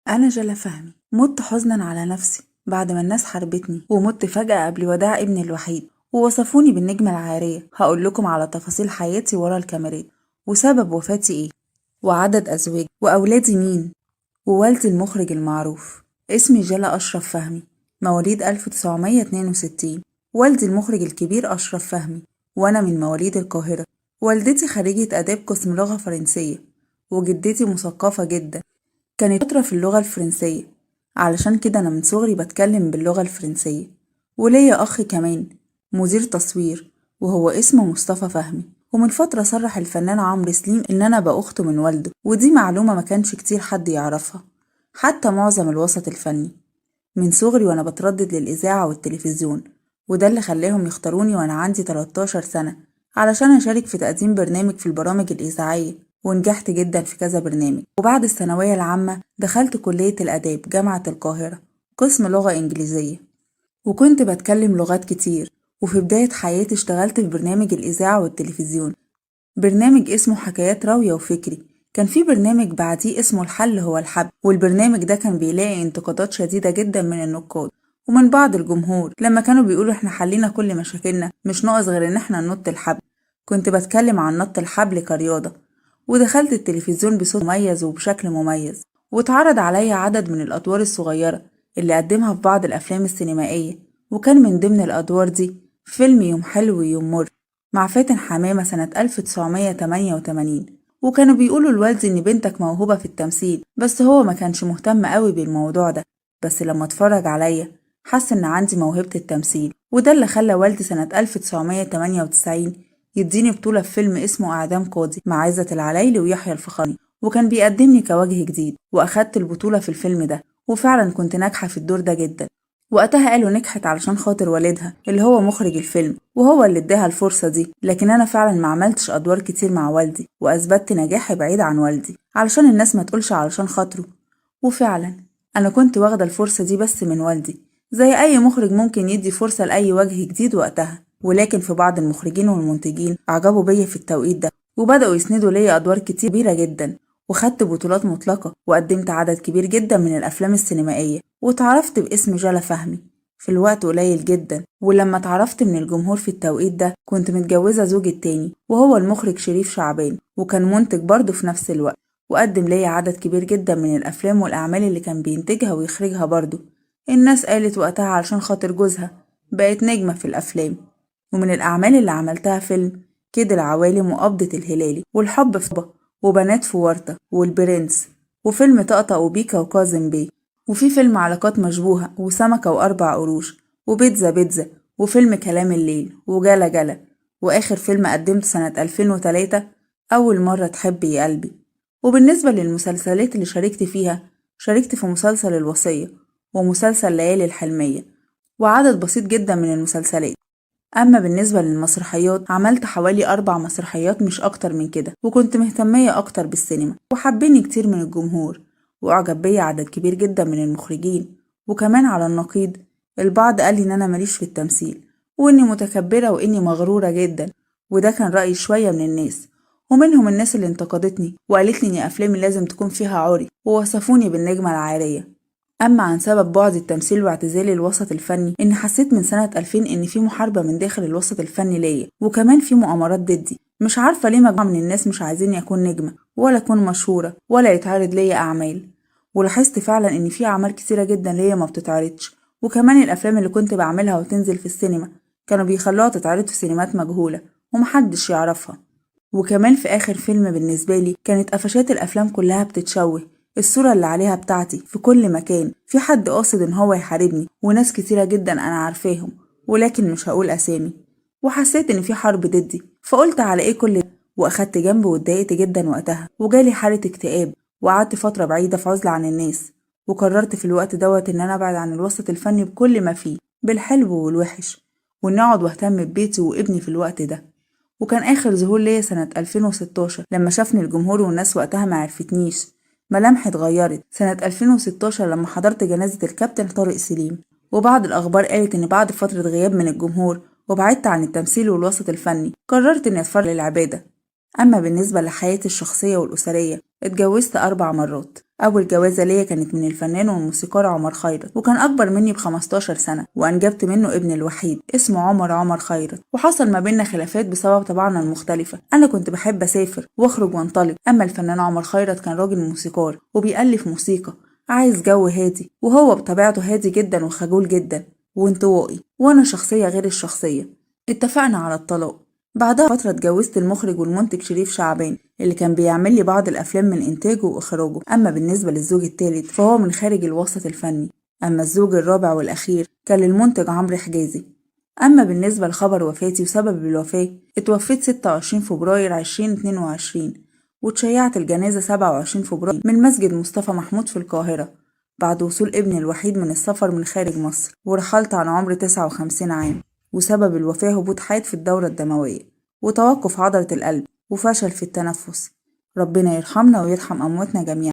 أنا جلا فهمي مت حزنا على نفسي بعد ما الناس حربتني ومت فجأة قبل وداع ابني الوحيد ووصفوني بالنجمة العارية. هقول لكم على تفاصيل حياتي ورا الكاميرات وسبب وفاتي ايه وعدد أزواجي وأولادي مين ووالدي المخرج المعروف. اسمي جلا أشرف فهمي، مواليد 1962. والدي المخرج الكبير أشرف فهمي، وأنا من مواليد القاهرة. والدتي خريجة آداب قسم لغة فرنسية، وجدتي مثقفة جدا، كانت شاطرة في اللغة الفرنسية، علشان كده أنا من صغري بتكلم باللغة الفرنسية. وليا أخ كمان مدير تصوير، وهو اسمه مصطفى فهمي. ومن فترة صرح الفنان عمرو سليم إن أنا بأخته من والده، ودي معلومة ما كانش كتير حد يعرفها، حتى معظم الوسط الفني. من صغري وأنا بتردد للإذاعة والتلفزيون، وده اللي خلاهم يختاروني وأنا عندي 13 سنة علشان أشارك في تقديم برنامج في البرامج الإذاعية، ونجحت جدا في كذا برنامج. وبعد الثانوية العامة دخلت كلية الآداب جامعة القاهرة، قسم لغة إنجليزية، وكنت بتكلم لغات كتير. وفي بداية حياتي اشتغلت في برنامج الإذاعة والتلفزيون، برنامج اسمه حكايات راوية وفكري. كان في برنامج بعديه اسمه الحل هو الحب، والبرنامج ده كان بيلاقي انتقادات شديدة جدا من النقاد ومن بعض الجمهور لما كانوا بيقولوا احنا حلينا كل مشاكلنا، مش ناقص غير ان احنا ننط الحبل. كنت بتكلم عن نط الحبل كرياضة. ودخلت التلفزيون بصوت مميز وبشكل مميز، واتعرض عليا عدد من الأدوار الصغيرة اللي قدمها في بعض الأفلام السينمائية. وكان من ضمن الأدوار دي فيلم يوم حلو ويوم مر مع فاتن حمامة سنة 1988. وكانوا بيقولوا لوالدي إن بنتك موهوبة في التمثيل، بس هو ما كانش مهتم قوي بالموضوع ده. بس لما اتفرج عليا حس إن عندي موهبة التمثيل، وده اللي خلى والدي سنة 1998 يديني بطولة في فيلم اسمه أعدام قاضي مع عزت العلايلي ويحيى الفخراني، وكان بيقدمني كوجه جديد. وأخدت البطولة في الفيلم ده، وفعلا كنت ناجحة في الدور ده جدا. وقتها قالوا نجحت علشان خاطر والدها اللي هو مخرج الفيلم، وهو اللي اداها الفرصة دي. لكن أنا فعلا ما عملتش أدوار كتير مع والدي، وأثبتت نجاحي بعيد عن والدي علشان الناس ما تقولش علشان خاطره. وفعلا أنا كنت واخدة الفرصة دي بس من والدي، زي أي مخرج ممكن يدي فرصة لأي وجه جديد وقتها. ولكن في بعض المخرجين والمنتجين أعجبوا بيا في التوقيت ده، وبدأوا يسندوا ليا أدوار كتير كبيرة جدا، وخدت بطولات مطلقة، وقدمت عدد كبير جدا من الأفلام السينمائية، واتعرفت باسم جلا فهمي في الوقت قليل جدا. ولما اتعرفت من الجمهور في التوقيت ده كنت متجوزة زوجي التاني، وهو المخرج شريف شعبان، وكان منتج برضه في نفس الوقت، وقدم ليا عدد كبير جدا من الأفلام والأعمال اللي كان بينتجها ويخرجها برضه. الناس قالت وقتها علشان خاطر جوزها بقت نجمة في الأفلام. ومن الأعمال اللي عملتها فيلم كيد العوالم وقبضة الهلالي والحب في طبق وبنات في ورطة والبرنس، وفيلم طقطق وبيكا وكاظم بيه، وفي فيلم علاقات مشبوهة وسمكة وأربع قروش وبيتزا بيتزا، وفيلم كلام الليل وجلا جلا. وآخر فيلم قدمته سنة 2003 أول مرة تحب يا قلبي. وبالنسبة للمسلسلات اللي شاركت فيها، شاركت في مسلسل الوصية ومسلسل ليالي الحلمية وعدد بسيط جدا من المسلسلات. أما بالنسبة للمسرحيات عملت حوالي 4 مسرحيات مش أكتر من كده، وكنت مهتمية أكتر بالسينما، وحبني كتير من الجمهور، وأعجب بيا عدد كبير جدا من المخرجين. وكمان على النقيض البعض قال لي إن أنا ماليش في التمثيل، وإني متكبرة وإني مغرورة جدا، وده كان رأي شوية من الناس. ومنهم الناس اللي انتقدتني وقالت لي إن أفلامي لازم تكون فيها عري، ووصفوني بالنجمة العارية. أما عن سبب بعد التمثيل واعتزالي الوسط الفني، إن حسيت من سنة 2000 إن في محاربة من داخل الوسط الفني ليا، وكمان في مؤامرات ضدي. مش عارفة ليه مجموعة من الناس مش عايزيني أكون نجمة ولا أكون مشهورة ولا يتعرض ليا أعمال. ولاحظت فعلا إن في أعمال كتيرة جدا ليا ما بتتعرضش، وكمان الأفلام اللي كنت بعملها وتنزل في السينما كانوا بيخلوها تتعرض في سينمات مجهولة ومحدش يعرفها. وكمان في آخر فيلم بالنسبة لي كانت قفشات الأفلام كلها بتتشوه، الصورة اللي عليها بتاعتي في كل مكان، في حد قاصد إن هو يحاربني، وناس كتيرة جدا أنا عارفاهم ولكن مش هقول أسامي. وحسيت إن في حرب ضدي، فقلت على إيه كل ده، وأخدت جنب واتضايقت جدا وقتها، وجالي حالة اكتئاب، وقعدت فترة بعيدة في عزلة عن الناس. وقررت في الوقت دوت إن أنا أبعد عن الوسط الفني بكل ما فيه، بالحلو والوحش، وإن أقعد وأهتم ببيتي وابني في الوقت ده. وكان آخر ظهور ليا سنة 2016 لما شافني الجمهور، والناس وقتها ما عرفتنيش، ملامحي اتغيرت سنة 2016 لما حضرت جنازة الكابتن طارق سليم. وبعض الأخبار قالت إن بعد فترة غياب من الجمهور وبعدت عن التمثيل والوسط الفني قررت إني أتفرغ للعبادة. أما بالنسبة لحياتي الشخصية والأسرية اتجوزت 4 مرات، أول جوازة ليا كانت من الفنان والموسيقار عمر خيرت، وكان أكبر مني ب15 سنة، وأنجبت منه ابن الوحيد اسمه عمر خيرت. وحصل ما بيننا خلافات بسبب طباعنا المختلفة. أنا كنت بحب أسافر وأخرج وأنطلق، أما الفنان عمر خيرت كان راجل موسيقار وبيألف موسيقى، عايز جو هادي، وهو بطبيعته هادي جدا وخجول جدا وانطوائي، وأنا شخصية غير الشخصية. اتفقنا على الطلاق. بعدها فترة اتجوزت المخرج والمنتج شريف شعبان اللي كان بيعمل لي بعض الأفلام من إنتاجه وإخراجه. أما بالنسبة للزوج الثالث فهو من خارج الوسط الفني. أما الزوج الرابع والأخير كان للمنتج عمرو حجازي. أما بالنسبة لخبر وفاتي وسبب الوفاة، اتوفيت 26 فبراير 2022، واتشيعت الجنازة 27 فبراير من مسجد مصطفى محمود في القاهرة بعد وصول ابني الوحيد من السفر من خارج مصر. ورحلت عن عمر 59 عام، وسبب الوفاة هبوط حاد في الدورة الدموية وتوقف عضلة القلب وفشل في التنفس. ربنا يرحمنا ويرحم أمواتنا جميعا.